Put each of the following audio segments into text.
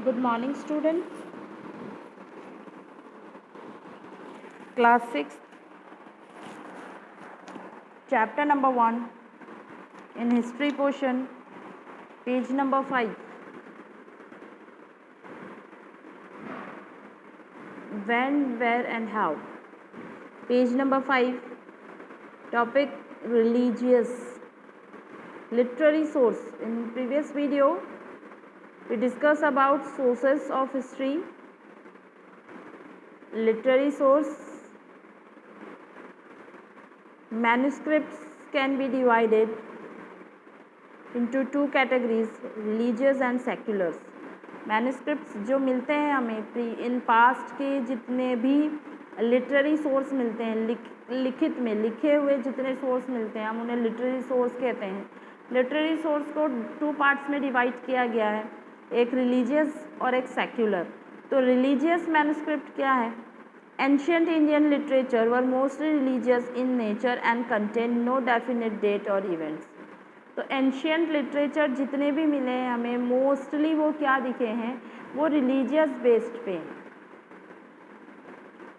Good morning, students. Class 6, chapter number 1 in history portion, page number 5. When, where, and how. Page number 5. Topic religious. Literary source. In previous video, we discussed about sources of history. Literary source. Manuscripts can be divided into two categories, religious and seculars. Manuscripts जो मिलते हैं हमें in past के जितने भी literary source मिलते हैं, लिखित में लिखे हुए जितने सोर्स मिलते हैं हम उन्हें लिटरेरी सोर्स कहते हैं. लिटरेरी सोर्स को टू पार्ट्स में डिवाइड किया गया है, एक रिलीजियस और एक सेक्युलर. तो रिलीजियस मैन्यूस्क्रिप्ट क्या है? Ancient Indian literature were mostly religious in nature and contained no definite date or events. तो एंशियंट लिटरेचर जितने भी मिले हैं हमें मोस्टली वो क्या दिखे हैं, वो रिलीजियस बेस्ड पे हैं.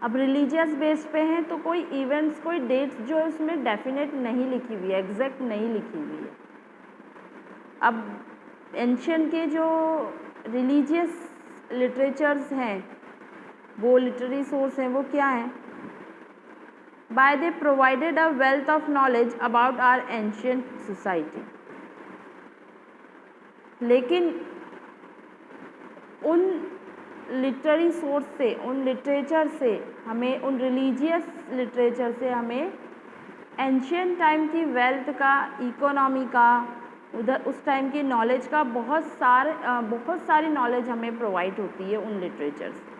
अब रिलीजियस बेस्ड पे हैं तो कोई इवेंट्स, कोई डेट्स जो है उसमें डेफिनेट नहीं लिखी हुई है, एग्जैक्ट नहीं लिखी हुई है. अब एंशियंट के जो रिलीजियस लिटरेचर्स हैं, वो लिटरेरी सोर्स हैं, वो क्या हैं? By they provided a wealth of knowledge about our ancient society. लेकिन उन लिटरेरी सोर्स से, उन लिटरेचर से हमें, उन रिलीजियस लिटरेचर से हमें एंशियंट टाइम की वेल्थ का, इकोनॉमी का, उधर उस टाइम की नॉलेज का बहुत सारी नॉलेज हमें प्रोवाइड होती है उन लिटरेचर से.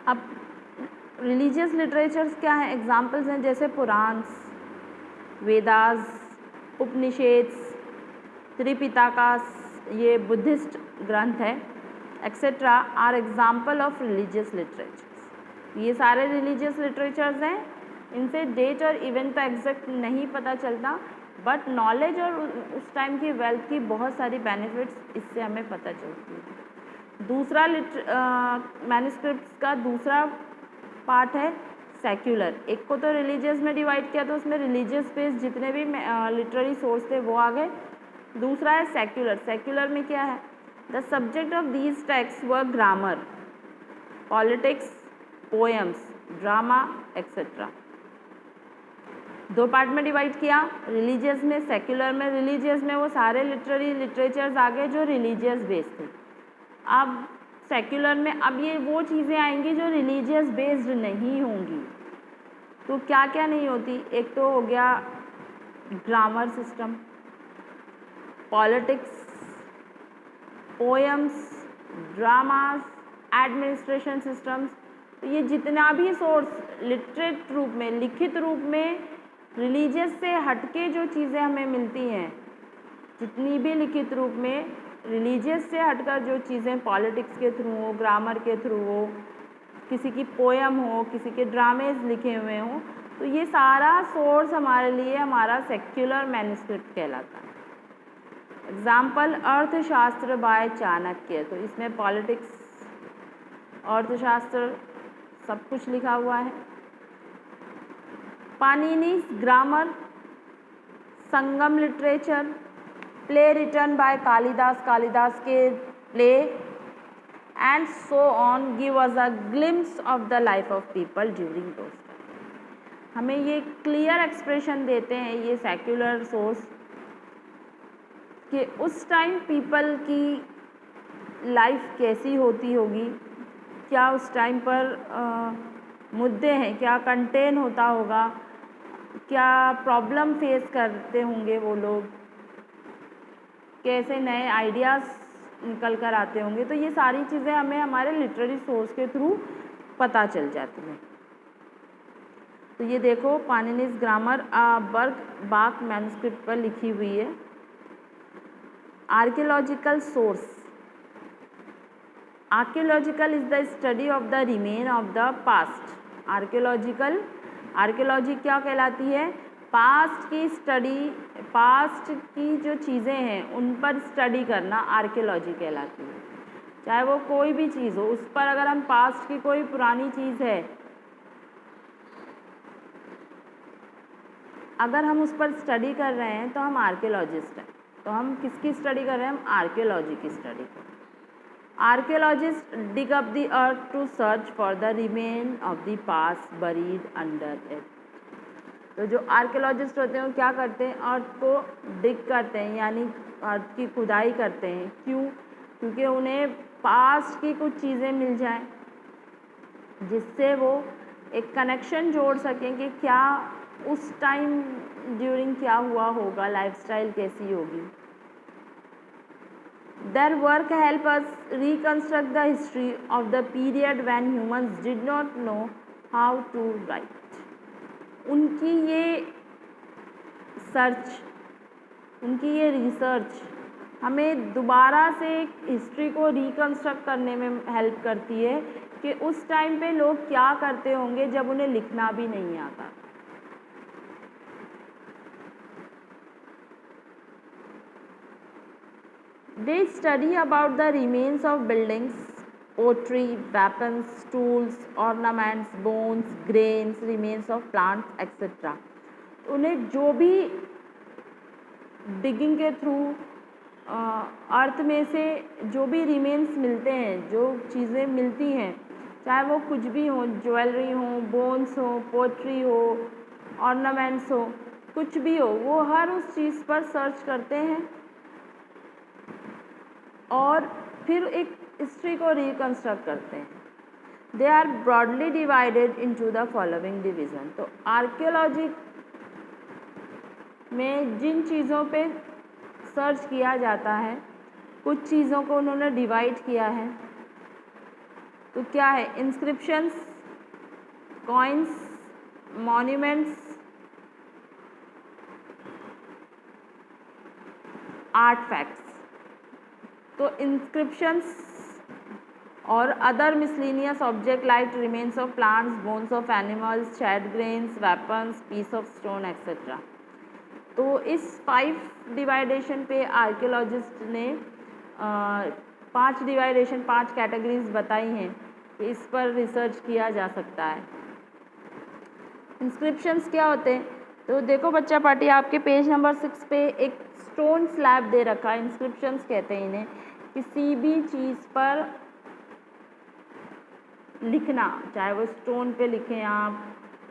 अब रिलीजियस लिटरेचर्स क्या हैं? एग्जाम्पल्स हैं जैसे पुराण्स, वेदास, उपनिषेद्स, त्रिपिताकास, ये बुद्धिस्ट ग्रंथ है, etcetera are example of religious literatures. ये सारे रिलीजियस लिटरेचर्स हैं. इनसे डेट और इवेंट तो एग्जैक्ट नहीं पता चलता, बट नॉलेज और उस टाइम की वेल्थ की बहुत सारी बेनिफिट्स इससे हमें पता चलती है. दूसरा मैन्यूस्क्रिप्ट्स का दूसरा पार्ट है सेक्युलर. एक को तो रिलीजियस में डिवाइड किया तो उसमें रिलीजियस बेस्ड जितने भी लिटरेरी सोर्स थे वो आ गए. दूसरा है सेक्युलर. सेक्युलर में क्या है? The subject of these text were grammar, politics, poems, drama etcetera. दो पार्ट में डिवाइड किया, रिलीजियस में, सेक्युलर में. रिलीजियस में वो सारे लिटरेरी लिटरेचर्स आ गए जो रिलीजियस बेस्ड थे. अब सेक्युलर में अब ये वो चीज़ें आएंगी जो रिलीजियस बेस्ड नहीं होंगी. तो क्या क्या नहीं होती? एक तो हो गया grammar system, politics, poems, dramas, administration systems. तो ये जितना भी सोर्स लिटरेट रूप में, लिखित रूप में रिलीजियस से हटके जो चीज़ें हमें मिलती हैं, जितनी भी लिखित रूप में रिलीजियस से हटकर जो चीज़ें पॉलिटिक्स के थ्रू हो, ग्रामर के थ्रू हो, किसी की पोएम हो, किसी के ड्रामेज लिखे हुए हों, तो ये सारा सोर्स हमारे लिए हमारा सेक्युलर मैन्यूस्क्रिप्ट कहलाता है. एग्जाम्पल अर्थशास्त्र बाय चाणक्य. तो इसमें पॉलिटिक्स, अर्थशास्त्र सब कुछ लिखा हुआ है. Panini's grammar, Sangam literature, play written by Kalidasa, Kalidasa के play and so on give us a glimpse of the life of people during those time. हमें ये क्लियर एक्सप्रेशन देते हैं ये सेक्युलर सोर्स कि उस टाइम पीपल की लाइफ कैसी होती होगी, क्या उस टाइम पर मुद्दे हैं, क्या कंटेन होता होगा, क्या प्रॉब्लम फेस करते होंगे वो लोग, कैसे नए आइडियाज़ निकल कर आते होंगे. तो ये सारी चीज़ें हमें हमारे लिटरेरी सोर्स के थ्रू पता चल जाती हैं. तो ये देखो पाणिनीज ग्रामर बर्ग बाक मैन्यूस्क्रिप्ट पर लिखी हुई है. Archaeological source. Archaeological is the study of the remain of the past. Archaeology क्या कहलाती है? पास्ट की जो चीज़ें हैं उन पर स्टडी करना आर्कियोलॉजी कहलाती है। चाहे वो कोई भी चीज़ हो, उस पर अगर हम पास्ट की कोई पुरानी चीज़ है, अगर हम उस पर स्टडी कर रहे हैं तो हम आर्कियोलॉजिस्ट हैं। तो हम किसकी स्टडी कर रहे हैं? हम आर्कियोलॉजी की स्टडी कर रहे हैं। Archaeologist dig up the earth to search for the remain of the past buried under it. तो जो आर्कियोलॉजिस्ट होते हैं वो क्या करते हैं? अर्थ को डिग करते हैं, यानी अर्थ की खुदाई करते हैं। क्यों? क्योंकि उन्हें पास्ट की कुछ चीज़ें मिल जाएं जिससे वो एक कनेक्शन जोड़ सकें कि क्या उस टाइम ड्यूरिंग क्या हुआ होगा, लाइफस्टाइल कैसी होगी। Their work help us reconstruct the history of the period when humans did not know how to write. उनकी ये रिसर्च हमें दोबारा से हिस्ट्री को रिकन्स्ट्रक्ट करने में हेल्प करती है कि उस टाइम पे लोग क्या करते होंगे जब उन्हें लिखना भी नहीं आता। They study about the remains of buildings, pottery, weapons, tools, ornaments, bones, grains, remains of plants, etc. उन्हें जो भी डिगिंग के थ्रू अर्थ में से जो भी रिमेन्स मिलते हैं, जो चीज़ें मिलती हैं, चाहे वो कुछ भी हो, ज्वेलरी हो, बोन्स हो, पोट्री हो, ऑर्नामेंट्स हो, कुछ भी हो, वो हर उस चीज़ पर सर्च करते हैं और फिर एक हिस्ट्री को रिकन्स्ट्रक्ट करते हैं। They are broadly divided into the following division. तो आर्कियोलॉजी में जिन चीज़ों पे सर्च किया जाता है, कुछ चीज़ों को उन्होंने डिवाइड किया है। तो क्या है? Inscriptions, coins, monuments, artefacts. तो इंस्क्रिप्शंस और other miscellaneous object like remains of plants, bones of animals, charred grains, weapons, piece of stone etcetera. तो इस 5 डिवाइडेशन पे आर्कियोलॉजिस्ट ने 5 कैटेगरीज बताई हैं कि इस पर रिसर्च किया जा सकता है। इंस्क्रिप्शंस क्या होते हैं? तो देखो बच्चा पार्टी, आपके पेज नंबर 6 पे एक स्टोन स्लैब दे रखा है। इंस्क्रिप्शंस कहते हैं इन्हें। किसी भी चीज़ पर लिखना, चाहे वो स्टोन पे लिखें आप,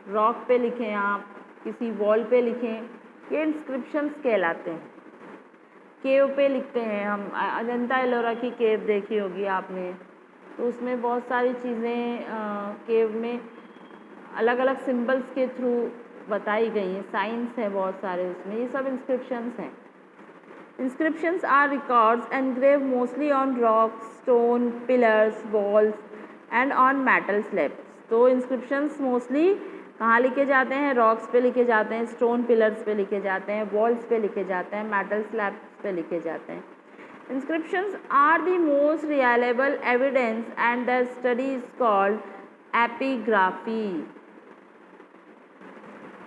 रॉक पे लिखें आप, किसी वॉल पे लिखें, ये इंस्क्रिप्शंस कहलाते हैं। केव पे लिखते हैं हम। अजंता एलोरा की केव देखी होगी आपने, तो उसमें बहुत सारी चीज़ें केव में अलग अलग सिंबल्स के थ्रू बताई गई हैं, साइंस है बहुत सारे उसमें, ये सब इंस्क्रिप्शंस हैं। Inscriptions are records engraved mostly on rocks, stone, pillars, walls and on metal slabs. तो inscriptions mostly कहाँ लिखे जाते हैं? रॉक्स पे लिखे जाते हैं, स्टोन पिलर्स पे लिखे जाते हैं, वॉल्स पे लिखे जाते हैं, मेटल स्लैब्स पे लिखे जाते हैं। Inscriptions are the most reliable evidence and their study is called epigraphy.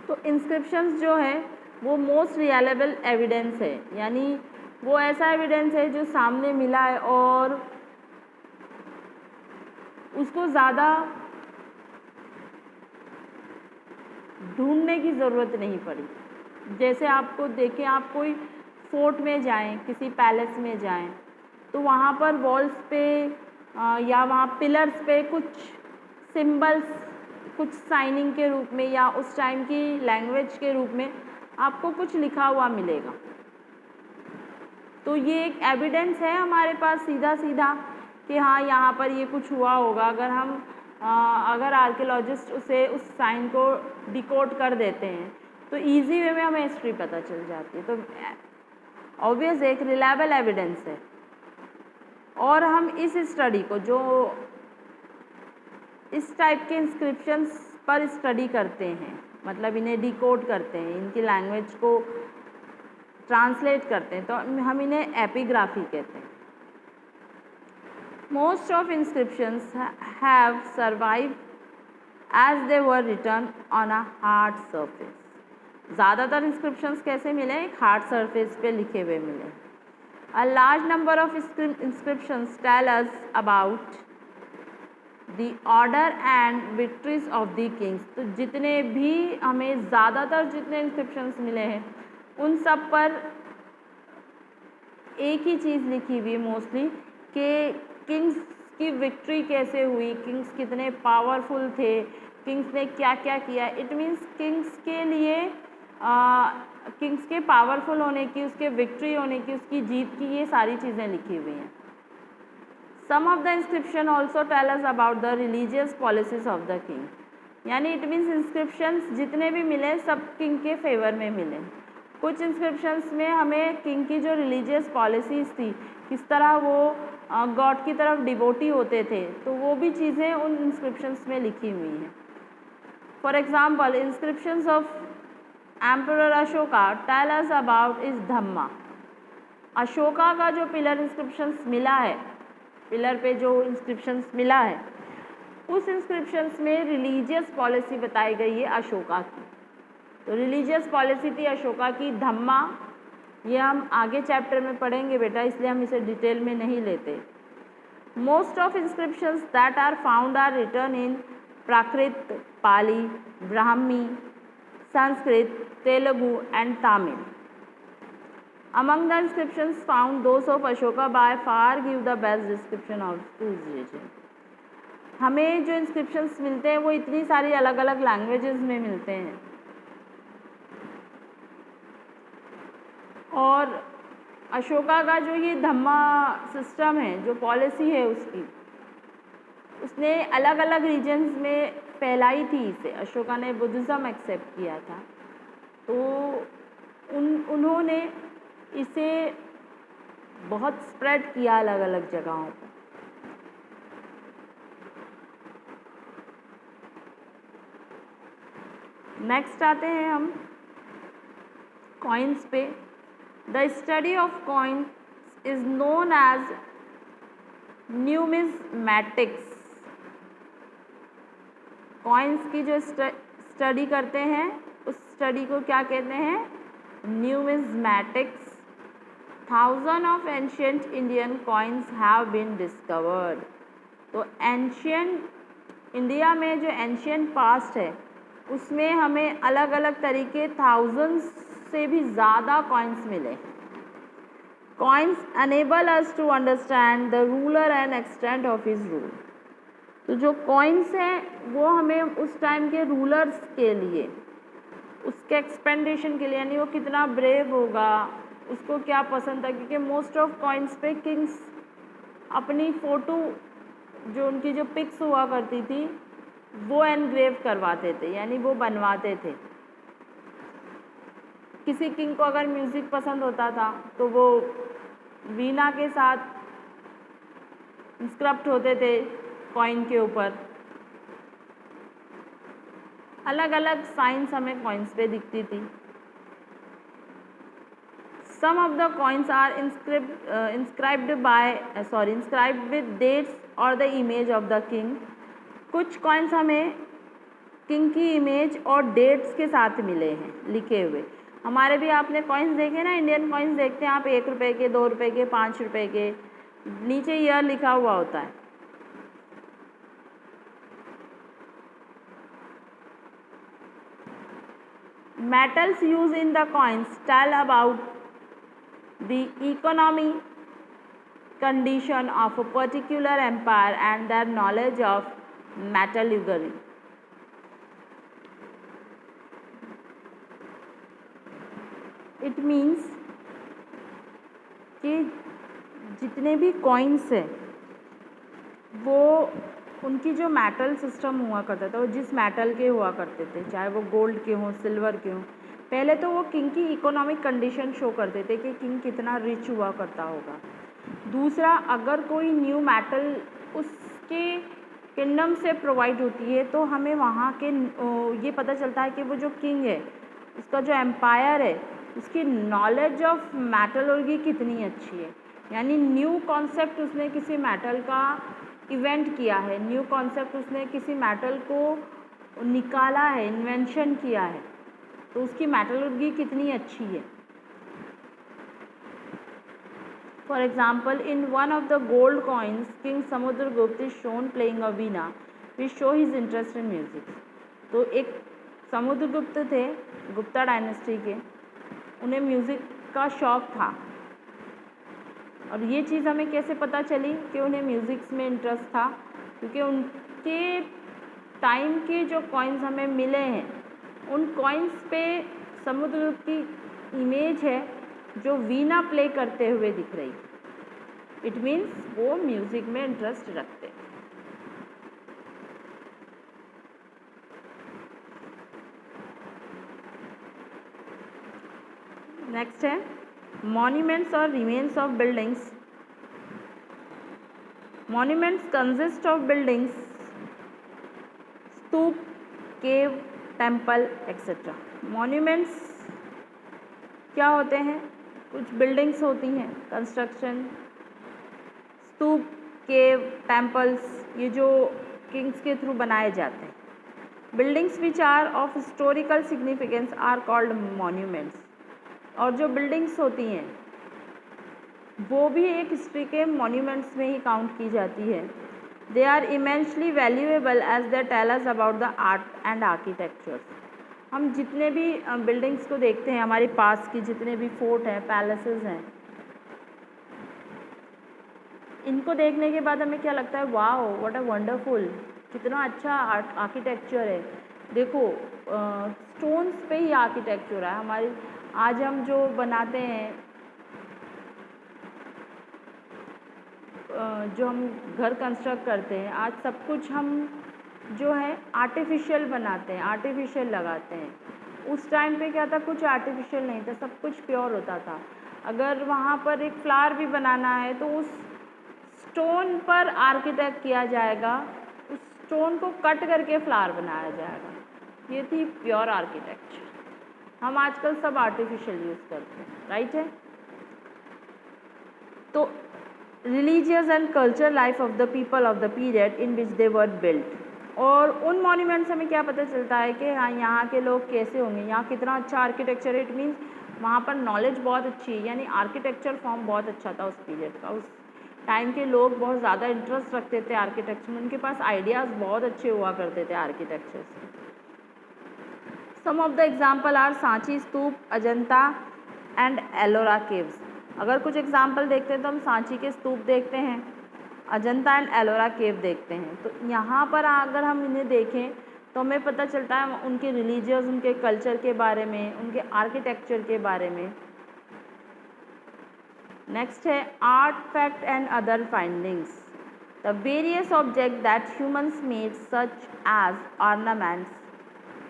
तो inscriptions जो है वो मोस्ट रिलायबल एविडेंस है, यानी वो ऐसा एविडेंस है जो सामने मिला है और उसको ज़्यादा ढूंढने की ज़रूरत नहीं पड़ी। जैसे आपको देखें, आप कोई फोर्ट में जाएं, किसी पैलेस में जाएं, तो वहाँ पर वॉल्स पे या वहाँ पिलर्स पे कुछ सिंबल्स, कुछ साइनिंग के रूप में या उस टाइम की लैंग्वेज के रूप में आपको कुछ लिखा हुआ मिलेगा। तो ये एक एविडेंस है हमारे पास सीधा सीधा कि हाँ यहाँ पर ये कुछ हुआ होगा। अगर आर्कियोलॉजिस्ट उस साइन को डिकोड कर देते हैं तो इजी वे में हमें हिस्ट्री पता चल जाती है। तो ऑब्वियस एक रिलायबल एविडेंस है। और हम इस स्टडी को, जो इस टाइप के इंस्क्रिप्शंस पर स्टडी करते हैं, मतलब इन्हें डिकोड करते हैं, इनकी लैंग्वेज को ट्रांसलेट करते हैं, तो हम इन्हें एपिग्राफी कहते हैं। Most of inscriptions have survive as they were written on a hard surface. ज़्यादातर इंस्क्रिप्शंस कैसे मिले? एक हार्ड सरफेस पे लिखे हुए मिले। A large number of inscriptions tell us about the order and victories of the kings. तो जितने भी हमें ज़्यादातर जितने इंस्क्रिप्शंस मिले हैं उन सब पर एक ही चीज़ लिखी हुई मोस्टली कि किंग्स की विक्ट्री कैसे हुई, किंग्स कितने पावरफुल थे, किंग्स ने क्या क्या किया। इट मीन्स किंग्स के लिए किंग्स के पावरफुल होने की, उसके विक्ट्री होने की, उसकी जीत की, ये सारी चीज़ें लिखी हुई हैं। Some of the inscription also tell us about the religious policies of the king, यानी इट मीन्स इंस्क्रिप्शंस जितने भी मिले सब किंग के फेवर में मिले। कुछ इंस्क्रिप्शंस में हमें किंग की जो रिलीजियस पॉलिसीज़ थी, किस तरह वो गॉड की तरफ डिवोटी होते थे, तो वो भी चीज़ें उन इंस्क्रिप्शंस में लिखी हुई हैं। For example inscriptions of emperor Ashoka tell us about his dhamma. Ashoka का जो पिलर इंस्क्रिप्शंस मिला है, पिलर पे जो इंस्क्रिप्शंस मिला है, उस इंस्क्रिप्शंस में रिलीजियस पॉलिसी बताई गई है अशोका की। तो रिलीजियस पॉलिसी थी अशोका की धम्मा। ये हम आगे चैप्टर में पढ़ेंगे बेटा, इसलिए हम इसे डिटेल में नहीं लेते। Most of inscriptions that are found are written in Prakrit, Pali, Brahmi, Sanskrit, Telugu and Tamil. Among the inscriptions found those of Ashoka by far give the best description of his region. हमें जो इंस्क्रिप्शंस मिलते हैं वो इतनी सारी अलग अलग लैंग्वेजेस में मिलते हैं, और अशोका का जो ये धम्मा सिस्टम है, जो पॉलिसी है उसकी, उसने अलग अलग रीजन्स में फैलाई थी इसे। अशोका ने बुद्धिज़्म एक्सेप्ट किया था, तो उन्होंने इसे बहुत स्प्रेड किया अलग अलग जगहों पर। नेक्स्ट आते हैं हम कॉइन्स पे। The study of coins is known as numismatics. Coins की जो स्टडी करते हैं उस स्टडी को क्या कहते हैं? Numismatics. Thousand of ancient Indian coins have been discovered. तो एंशियंट इंडिया में जो एंशियंट पास्ट है उसमें हमें अलग अलग तरीके थाउजेंड्स से भी ज़्यादा कॉइन्स मिले। Coins enable us to understand the ruler and extent of his rule. तो जो कॉइन्स हैं वो हमें उस टाइम के रूलर्स के लिए, उसके एक्सपेंडेशन के लिए, यानी वो कितना ब्रेव होगा, उसको क्या पसंद था, क्योंकि मोस्ट ऑफ कॉइन्स पे किंग्स अपनी फ़ोटो, जो उनकी जो पिक्स हुआ करती थी, वो एनग्रेव करवाते थे, यानी वो बनवाते थे। किसी किंग को अगर म्यूज़िक पसंद होता था तो वो वीणा के साथ इंस्क्रप्ट होते थे कॉइन के ऊपर। अलग अलग साइंस हमें कॉइन्स पे दिखती थी। Some of the coins are inscribed with dates और the image of the king. कुछ कॉइन्स हमें किंग की इमेज और डेट्स के साथ मिले हैं लिखे हुए। हमारे भी आपने कॉइन्स देखे ना, इंडियन कॉइन्स देखते हैं आप, 1 रुपये के, 2 रुपये के, 5 रुपये के, नीचे ईयर लिखा हुआ होता है। Metals use in the coins tell about the economy condition of a particular empire and their knowledge of metallurgy. It means कि जितने भी कॉइन्स हैं वो उनकी जो मेटल सिस्टम हुआ करता था, वो जिस मेटल के हुआ करते थे, चाहे वो गोल्ड के हों, सिल्वर के हों, पहले तो वो किंग की इकोनॉमिक कंडीशन शो करते थे कि किंग कितना रिच हुआ करता होगा। दूसरा, अगर कोई न्यू मेटल उसके किंगडम से प्रोवाइड होती है तो हमें वहाँ के ये पता चलता है कि वो जो किंग है, उसका जो एम्पायर है, उसकी नॉलेज ऑफ मेटलर्जी कितनी अच्छी है। यानी न्यू कॉन्सेप्ट उसने किसी मेटल का इवेंट किया है, न्यू कॉन्सेप्ट उसने किसी मेटल को निकाला है, इन्वेंशन किया है, तो उसकी मेटलर्जी कितनी अच्छी है। For example, in one of the gold coins king Samudragupta is shown playing a Veena which show his interest in music. तो एक समुद्रगुप्त थे, गुप्ता डायनेस्टी के, उन्हें म्यूज़िक का शौक़ था। और ये चीज़ हमें कैसे पता चली कि उन्हें म्यूज़िक में इंटरेस्ट था, क्योंकि उनके टाइम के जो कॉइन्स हमें मिले हैं उन कॉइन्स पे समुद्रगुप्त की इमेज है जो वीणा प्ले करते हुए दिख रही। इट मीन्स वो म्यूज़िक में इंटरेस्ट रखते। नेक्स्ट है मॉन्यूमेंट्स और remains of buildings. Monuments consist of buildings, stupa, cave, temple etcetera. Monuments क्या होते हैं? कुछ बिल्डिंग्स होती हैं, कंस्ट्रक्शन, स्तूप, केव, टेम्पल्स, ये जो किंग्स के थ्रू बनाए जाते हैं। Buildings which are of historical significance are called monuments. और जो बिल्डिंग्स होती हैं वो भी एक हिस्ट्री के मॉन्यूमेंट्स में ही काउंट की जाती है। They are immensely valuable as they tell us about the art and architecture. हम जितने भी बिल्डिंग्स को देखते हैं, हमारे पास की जितने भी फोर्ट हैं, पैलेसेस हैं, इनको देखने के बाद हमें क्या लगता है, वाओ व्हाट अ वंडरफुल, कितना अच्छा आर्किटेक्चर है। देखो स्टोन्स पे ही आर्किटेक्चर है। हमारी आज हम जो बनाते हैं, जो हम घर कंस्ट्रक्ट करते हैं, आज सब कुछ हम जो है आर्टिफिशियल बनाते हैं, आर्टिफिशियल लगाते हैं। उस टाइम पे क्या था, कुछ आर्टिफिशियल नहीं था, सब कुछ प्योर होता था। अगर वहाँ पर एक फ्लावर भी बनाना है तो उस स्टोन पर आर्किटेक्ट किया जाएगा, उस स्टोन को कट करके फ्लावर बनाया जाएगा। ये थी प्योर आर्किटेक्चर। हम आजकल सब आर्टिफिशियल यूज़ करते हैं, राइट है। तो religious and culture life of the people of the period in which they were built. और उन मॉन्यूमेंट से हमें क्या पता चलता है कि हाँ यहाँ के लोग कैसे होंगे, यहाँ कितना अच्छा आर्किटेक्चर है। इट मीन्स वहाँ पर नॉलेज बहुत अच्छी है, यानी आर्किटेक्चर फॉर्म बहुत अच्छा था उस पीरियड का। उस टाइम के लोग बहुत ज़्यादा इंटरेस्ट रखते थे आर्किटेक्चर में, उनके पास आइडियाज़ बहुत अच्छे हुआ करते थे आर्किटेक्चर से। Some of the example are Sanchi stupa, Ajanta and Ellora caves. अगर कुछ एग्जाम्पल देखते हैं तो हम सांची के स्तूप देखते हैं, अजंता एंड एलोरा केव देखते हैं। तो यहाँ पर अगर हम इन्हें देखें तो हमें पता चलता है उनके रिलीजियस, उनके कल्चर के बारे में, उनके आर्किटेक्चर के बारे में। नेक्स्ट है artefact and other findings. The various object that humans made such as ornaments,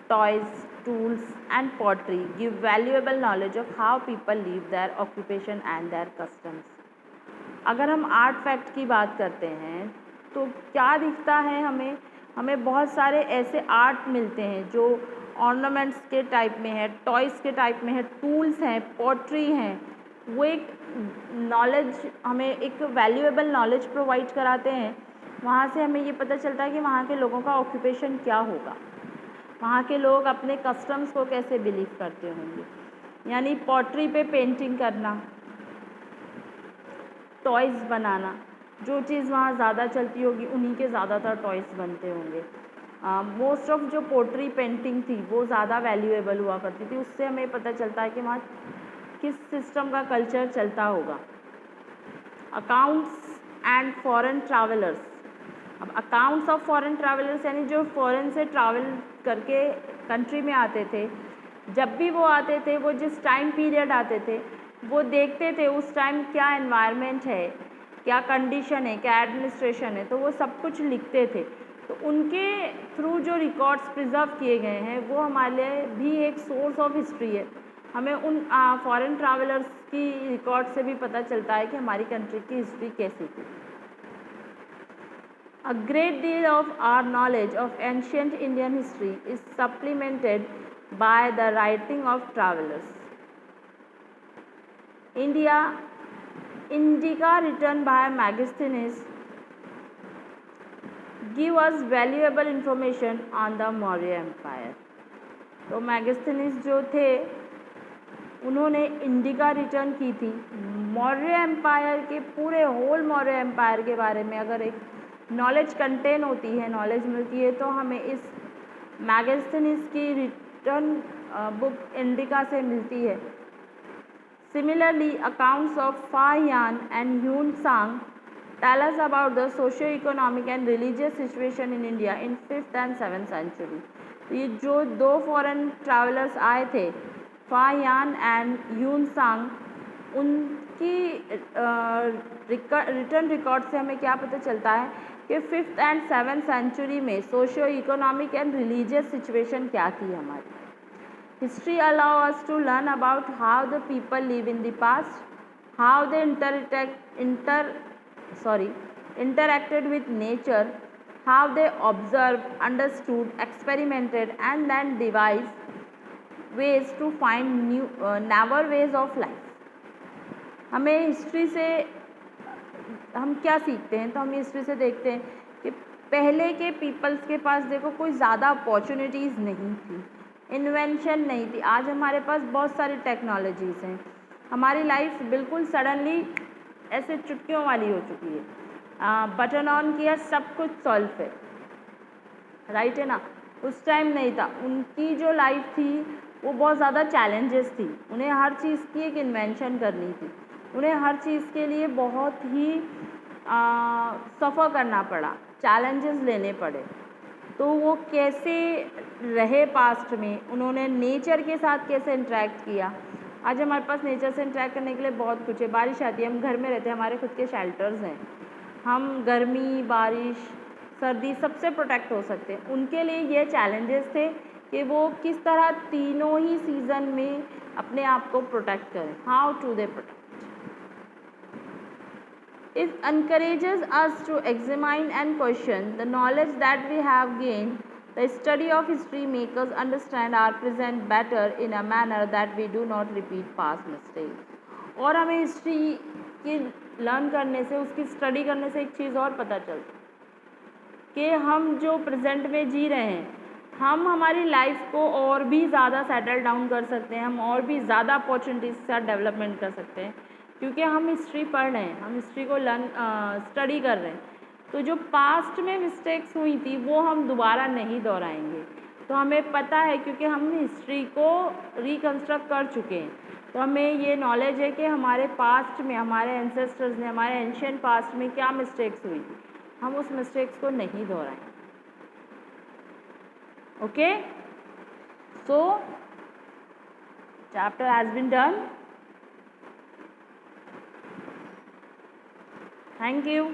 toys, tools and pottery give valuable knowledge of how people live their occupation and their customs। अगर हम art fact की बात करते हैं तो क्या दिखता है हमें बहुत सारे ऐसे आर्ट मिलते हैं जो ऑर्नामेंट्स के टाइप में है, टॉयज़ के टाइप में है, टूल्स हैं, पॉटरी हैं। वो एक नॉलेज, हमें एक वैल्यूएबल नॉलेज प्रोवाइड कराते हैं। वहाँ से हमें ये पता चलता है कि वहाँ के लोगों का ऑक्यूपेशन क्या होगा, वहाँ के लोग अपने कस्टम्स को कैसे बिलीव करते होंगे। यानी पॉटरी पे पेंटिंग करना, टॉयज़ बनाना, जो चीज़ वहाँ ज़्यादा चलती होगी उन्हीं के ज़्यादातर टॉयज़ बनते होंगे। मोस्ट ऑफ जो पोट्री पेंटिंग थी वो ज़्यादा वैल्यूएबल हुआ करती थी। उससे हमें पता चलता है कि वहाँ किस सिस्टम का कल्चर चलता होगा। Accounts and foreign travellers. अब अकाउंट्स ऑफ फॉरेन ट्रैवलर्स यानी जो फॉरेन से ट्रैवल करके कंट्री में आते थे, जब भी वो आते थे, वो जिस टाइम पीरियड आते थे, वो देखते थे उस टाइम क्या एनवायरनमेंट है, क्या कंडीशन है, क्या एडमिनिस्ट्रेशन है, तो वो सब कुछ लिखते थे। तो उनके थ्रू जो रिकॉर्ड्स प्रिजर्व किए गए हैं वो हमारे लिए भी एक सोर्स ऑफ हिस्ट्री है। हमें उन फॉरेन ट्रैवलर्स की रिकॉर्ड से भी पता चलता है कि हमारी कंट्री की हिस्ट्री कैसी थी। A great deal of our knowledge of ancient Indian history is supplemented by the writing of travelers. Indica written by Megasthenes give us valuable information on the Maurya Empire. तो Megasthenes जो थे उन्होंने indica return की थी। Maurya empire के पूरे whole Maurya empire के बारे में अगर एक नॉलेज कंटेन होती है, नॉलेज मिलती है, तो हमें इस मैगस्थनीज की रिटर्न बुक इंडिका से मिलती है। Similarly accounts of Fahien and Hyun सांग tell us about the socio-economic and religious situation in India in 5th and 7th century। ये जो दो फॉरेन ट्रैवलर्स आए थे, फाहियान एंड ह्यून सांग, उनकी रिटर्न रिकॉर्ड से हमें क्या पता चलता है कि 5th एंड 7th सेंचुरी में socio economic and religious situation क्या थी हमारी। History allow us to learn about how the people live in the past, how they interacted with nature, how they observed, understood, experimented, and then devised ways to find newer ways of life। हमें history से हम क्या सीखते हैं? तो हम history से देखते हैं कि पहले के पीपल्स के पास देखो कोई ज़्यादा अपॉर्चुनिटीज़ नहीं थी, इन्वेंशन नहीं थी। आज हमारे पास बहुत सारी टेक्नोलॉजीज़ हैं, हमारी लाइफ बिल्कुल सडनली ऐसे चुटकियों वाली हो चुकी है। बटन ऑन किया, सब कुछ सॉल्व है, राइट है ना। उस टाइम नहीं था, उनकी जो लाइफ थी वो बहुत ज़्यादा चैलेंजेस थी, उन्हें हर चीज़ की एक इन्वेंशन करनी थी, उन्हें हर चीज़ के लिए बहुत ही सफ़र करना पड़ा, चैलेंजेस लेने पड़े। तो वो कैसे रहे पास्ट में, उन्होंने नेचर के साथ कैसे इंटरेक्ट किया। आज हमारे पास नेचर से इंटरेक्ट करने के लिए बहुत कुछ है। बारिश आती है, हम घर में रहते हैं, हमारे खुद के शेल्टर्स हैं, हम गर्मी, बारिश, सर्दी सबसे प्रोटेक्ट हो सकते हैं। उनके लिए ये चैलेंजेस थे कि वो किस तरह तीनों ही सीज़न में अपने आप को प्रोटेक्ट करें। How to they protect? It encourages us to examine and question the knowledge that we have gained. The study of history makes us understand our present better in a manner that we do not repeat past mistakes। और हमें history की learn करने से, उसकी study करने से एक चीज़ और पता चलती कि हम जो प्रेजेंट में जी रहे हैं, हम हमारी लाइफ को और भी ज़्यादा सेटल डाउन कर सकते हैं, हम और भी ज़्यादा अपॉर्चुनिटीज़ के साथ डेवलपमेंट कर सकते हैं, क्योंकि हम हिस्ट्री पढ़ रहे हैं, हम हिस्ट्री को स्टडी कर रहे हैं। तो जो पास्ट में मिस्टेक्स हुई थी वो हम दोबारा नहीं दोहराएंगे। तो हमें पता है, क्योंकि हम हिस्ट्री को रिकन्स्ट्रक्ट कर चुके हैं, तो हमें ये नॉलेज है कि हमारे पास्ट में, हमारे एंसेस्टर्स ने, हमारे एंशिएंट पास्ट में क्या मिस्टेक्स हुई थी, हम उस मिस्टेक्स को नहीं दोहराएंगे। Okay, so chapter has been done. Thank you.